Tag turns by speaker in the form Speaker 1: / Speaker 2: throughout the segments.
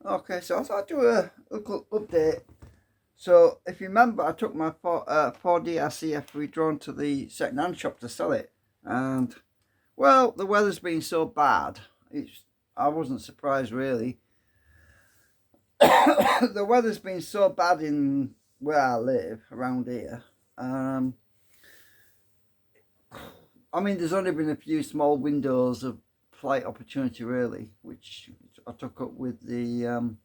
Speaker 1: Okay, so I thought I'd do a little update. So if you remember, I took my 4D RCF drone to the second-hand shop to sell it, and well, the weather's been so bad. I wasn't surprised really. The weather's been so bad in where I live around here. Um, I mean, there's only been a few small windows of flight opportunity really, which I took up with the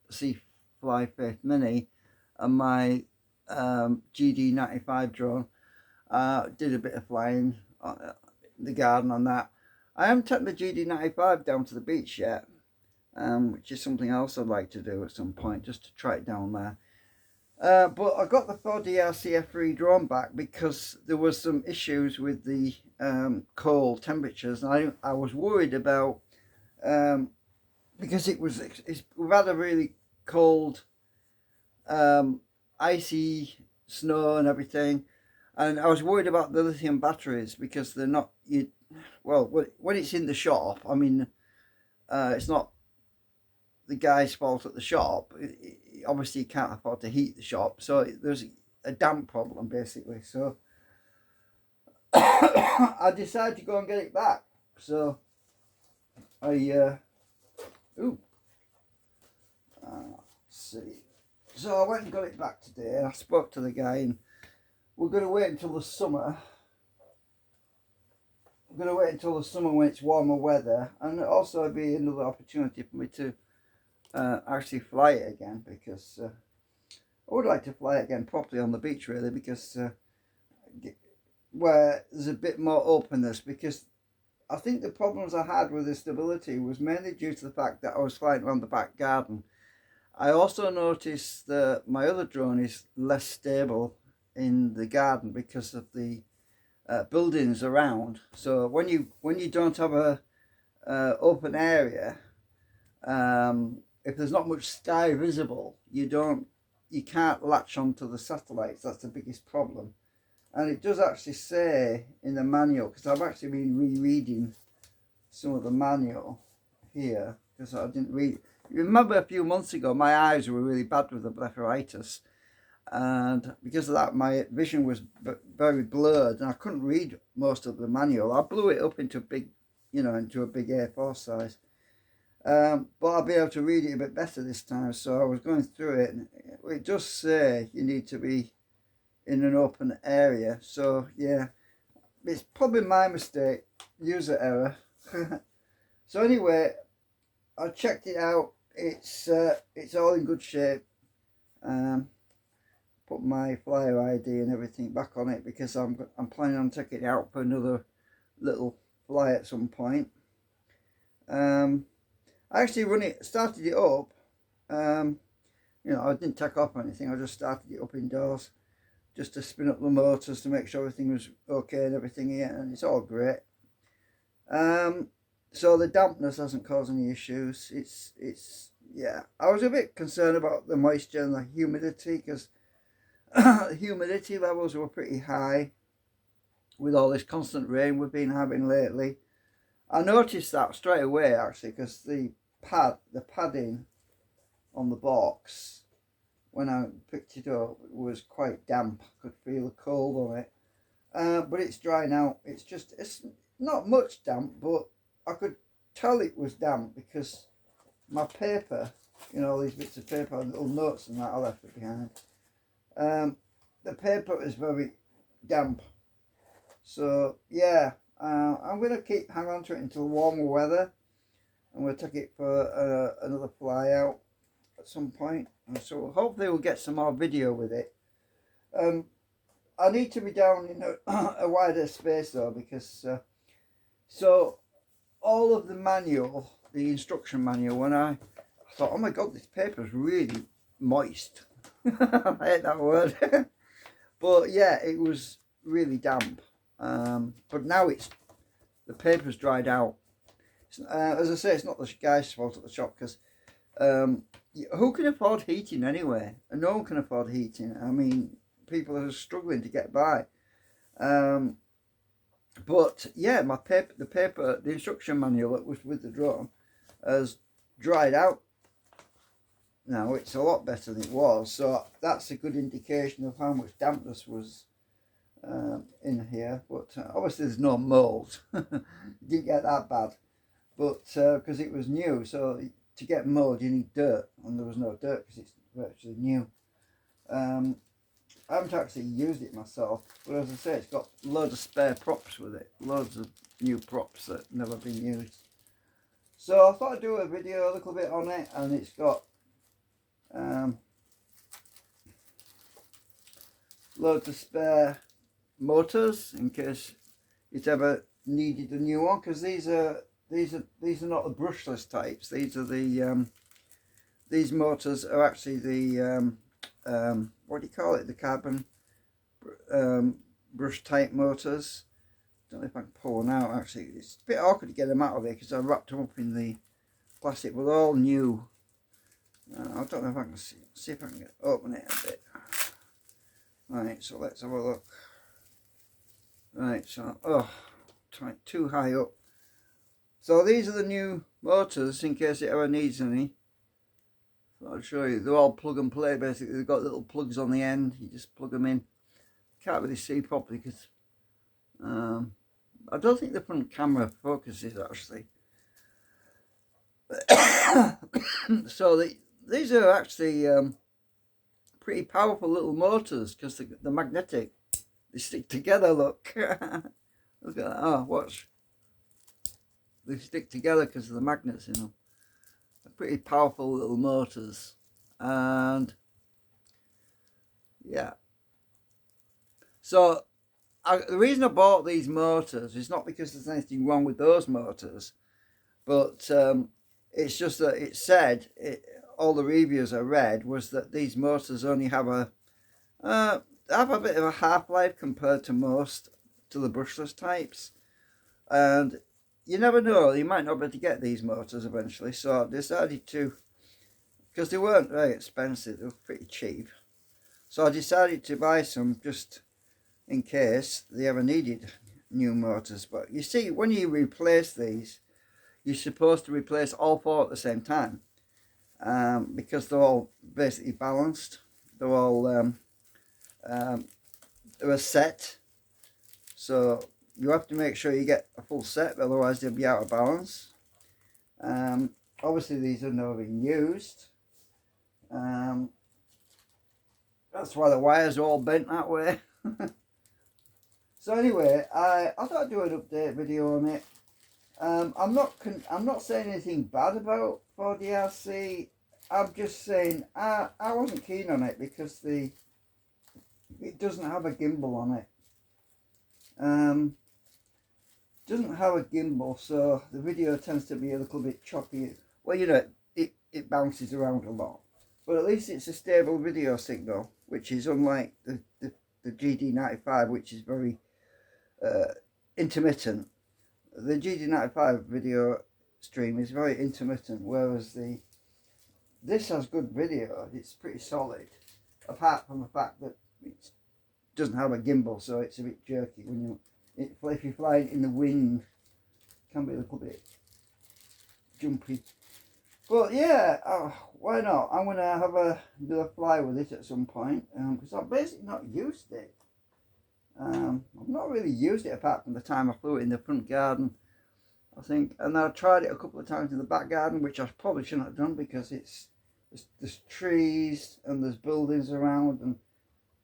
Speaker 1: C Fly Faith Mini and my GD95 drone. Did a bit of flying in the garden on that. I haven't taken the GD95 down to the beach yet, which is something else I'd like to do at some point, just to try it down there. But I got the 4D RCF drone back because there was some issues with the cold temperatures, and I was worried about because we've had a really cold, icy snow and everything, and I was worried about the lithium batteries because they're not well, when it's in the shop, I mean, it's not the guy's fault at the shop. Obviously, he can't afford to heat the shop, so there's a damp problem basically. So I decided to go and get it back. So I let's see. So I went and got it back today, and I spoke to the guy, and we're going to wait until the summer. We're going to wait until the summer when it's warmer weather, and also it'll be another opportunity for me to actually fly it again, because I would like to fly it again properly on the beach really, because where there's a bit more openness, because I think the problems I had with the stability was mainly due to the fact that I was flying around the back garden. I also noticed that my other drone is less stable in the garden because of the buildings around. So when you don't have a open area, if there's not much sky visible, you can't latch onto the satellites. That's the biggest problem. And it does actually say in the manual, because I've actually been rereading some of the manual here, because I didn't read. You remember a few months ago, my eyes were really bad with the blepharitis, and because of that, my vision was very blurred, and I couldn't read most of the manual. I blew it up into a big, into a big A4 size. But I'll be able to read it a bit better this time. So I was going through it, and it does say you need to be in an open area. So yeah, it's probably my mistake, user error. So anyway, I checked it out. It's all in good shape. Put my flyer ID and everything back on it, because I'm planning on taking it out for another little fly at some point. I actually started it up. I didn't take off or anything. I just started it up indoors, just to spin up the motors to make sure everything was okay and everything here, and it's all great. So the dampness hasn't caused any issues. Yeah. I was a bit concerned about the moisture and the humidity, because the humidity levels were pretty high with all this constant rain we've been having lately. I noticed that straight away actually, because the padding on the box, when I picked it up, it was quite damp. I could feel the cold on it, but it's drying out. It's not much damp, but I could tell it was damp because my paper, these bits of paper and little notes and that, I left it behind. The paper is very damp. So yeah, I'm going to hang on to it until warmer weather. I'm going to take it for another fly out at some point. And so hopefully we'll get some more video with it. I need to be down in a wider space though, because so all of the manual, the instruction manual, when I thought, oh my god, this paper is really moist. I hate that word. But yeah, it was really damp. But now the paper's dried out. As I say, it's not the guy's fault at the shop, because who can afford heating anyway? And no one can afford heating. I mean, people are struggling to get by. But yeah, the instruction manual that was with the drone has dried out now. It's a lot better than it was, so that's a good indication of how much dampness was in here. But obviously there's no mold. Didn't get that bad, but because it was new, so to get mold you need dirt, and there was no dirt because it's virtually new. I haven't actually used it myself, but as I say, it's got loads of spare props with it, loads of new props that never been used. So I thought I'd do a video a little bit on it, and it's got loads of spare motors in case it ever needed a new one, because these are not the brushless types. These are the these motors are actually the what do you call it, the carbon brush type motors. Don't know if I can pull them out. Actually, it's a bit awkward to get them out of here because I wrapped them up in the plastic, but they're all new. I don't know if I can see if I can open it a bit. Right, so let's have a look. Right, so too high up. So these are the new motors in case it ever needs any. So I'll show you. They're all plug and play basically. They've got little plugs on the end. You just plug them in. Can't really see properly because I don't think the front camera focuses actually. So these are actually pretty powerful little motors because they're magnetic. They stick together, look. Look at that. Oh, watch. They stick together because of the magnets in them. They're pretty powerful little motors. And yeah. So the reason I bought these motors is not because there's anything wrong with those motors, but it's just that it said, all the reviews I read was that these motors only have a bit of a half-life compared to the brushless types, and you never know, you might not be able to get these motors eventually. So I decided to, because they weren't very expensive, they were pretty cheap, so I decided to buy some just in case they ever needed new motors. But you see, when you replace these, you're supposed to replace all four at the same time, because they're all basically balanced. They're all they're a set, so you have to make sure you get a full set, otherwise they'll be out of balance. Obviously these have never been used. That's why the wires are all bent that way. So anyway, I thought I'd do an update video on it. I'm not saying anything bad about 4DRC. I'm just saying I wasn't keen on it because it doesn't have a gimbal on it. Doesn't have a gimbal, so the video tends to be a little bit choppy. Well, you know, it bounces around a lot, but at least it's a stable video signal, which is unlike the GD95, which is very intermittent. The GD95 video stream is very intermittent, whereas this has good video. It's pretty solid, apart from the fact that it doesn't have a gimbal, so it's a bit jerky when if you fly in the wind. It can be a little bit jumpy. But yeah, why not? I'm gonna have another fly with it at some point, because I've basically not used it. I've not really used it apart from the time I flew it in the front garden, I think, and I tried it a couple of times in the back garden, which I probably shouldn't have done because there's trees and there's buildings around, and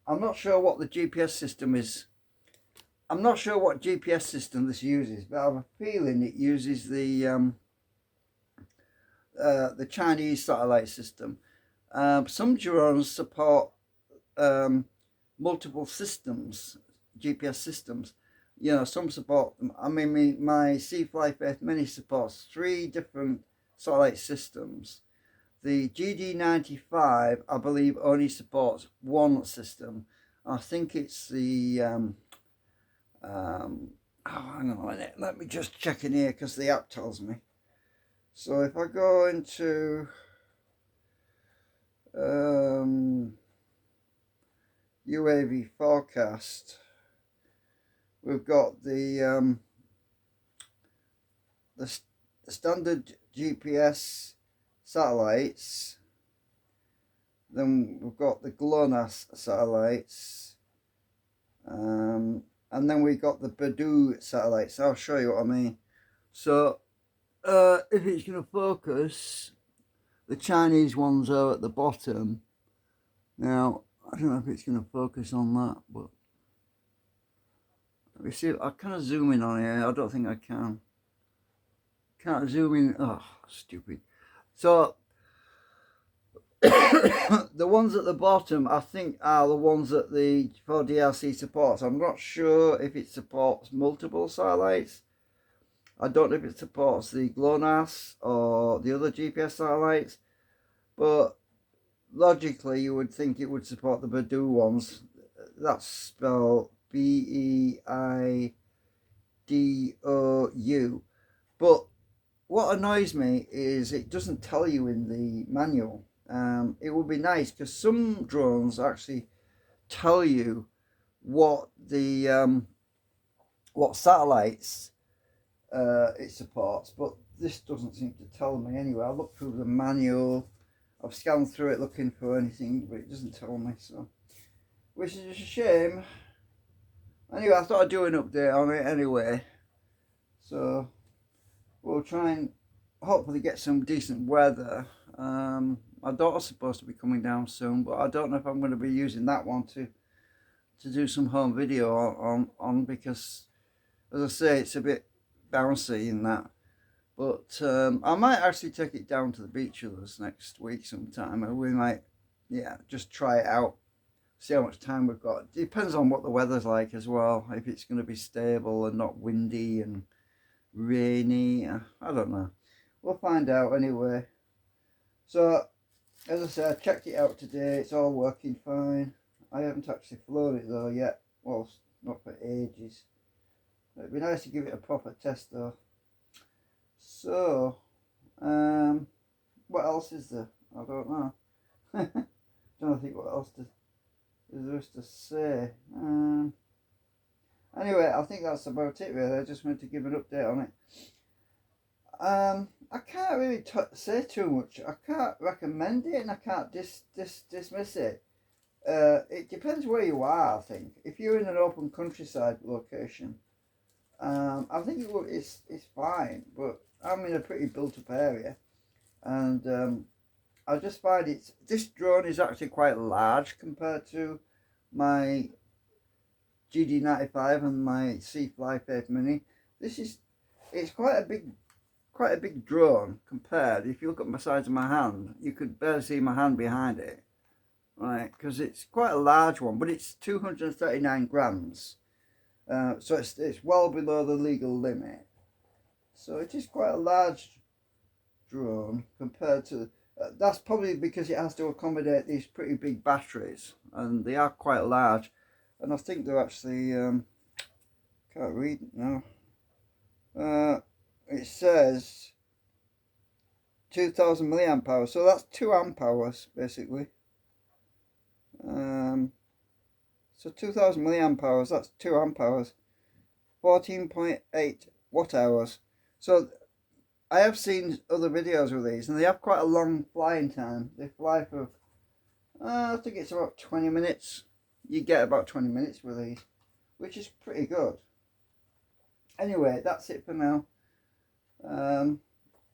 Speaker 1: I'm not sure what the GPS system is. I'm not sure what GPS system this uses, but I have a feeling it uses the Chinese satellite system. Some drones support multiple systems, GPS systems. You know, some support them. I mean, my Fly Faith Mini supports 3 different satellite systems. The GD95, I believe, only supports one system. I think it's the oh, hang on a minute. Let me just check in here because the app tells me. So if I go into UAV forecast, we've got the standard GPS satellites. Then we've got the GLONASS satellites. And then we got the Beidou satellites. I'll show you what I mean. So if it's going to focus, the Chinese ones are at the bottom. Now, I don't know if it's going to focus on that, but let me see. I kind of zoom in on here. I don't think I can. Can't zoom in. Oh, stupid. So the ones at the bottom, I think, are the ones that the 4DRC supports. I'm not sure if it supports multiple satellites. I don't know if it supports the GLONASS or the other GPS satellites, but logically you would think it would support the Beidou ones. That's spelled Beidou. But what annoys me is it doesn't tell you in the manual. It would be nice, because some drones actually tell you what the what satellites it supports, but this doesn't seem to tell me anyway. I looked through the manual, I've scanned through it looking for anything, but it doesn't tell me, so, which is just a shame. Anyway, I thought I'd do an update on it anyway, so we'll try and hopefully get some decent weather. My daughter's supposed to be coming down soon, but I don't know if I'm going to be using that one to do some home video on because, as I say, it's a bit bouncy in that. But I might actually take it down to the beach with us next week sometime, and we might, yeah, just try it out, see how much time we've got. It depends on what the weather's like as well, if it's going to be stable and not windy and rainy. I don't know. We'll find out anyway. So, as I said, I checked it out today. It's all working fine. I haven't actually flown it though yet. Well, not for ages. It'd be nice to give it a proper test though. So, what else is there? I don't know. Trying to think what else is there to say. Anyway, I think that's about it really. I just wanted to give an update on it. I can't really say too much. I can't recommend it and I can't dismiss it. It depends where you are, I think. If you're in an open countryside location, I think it's fine, but I'm in a pretty built-up area, and I just find this drone is actually quite large compared to my GD95 and my C-Fly 5 Mini. It's quite a big drone compared. If you look at the size of my hand, you could barely see my hand behind it, right? Because it's quite a large one, but it's 239 grams. So it's well below the legal limit. So it is quite a large drone compared to. That's probably because it has to accommodate these pretty big batteries, and they are quite large. And I think they're actually can't read it now. It says 2000 milliamp hours, so that's 2 amp hours basically. So 2000 milliamp hours, that's 2 amp hours, 14.8 watt hours. So I have seen other videos with these, and they have quite a long flying time. They fly for, I think it's about 20 minutes. You get about 20 minutes with these, which is pretty good. Anyway, that's it for now. I'm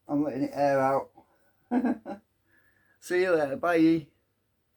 Speaker 1: letting it air out. See you later. Bye.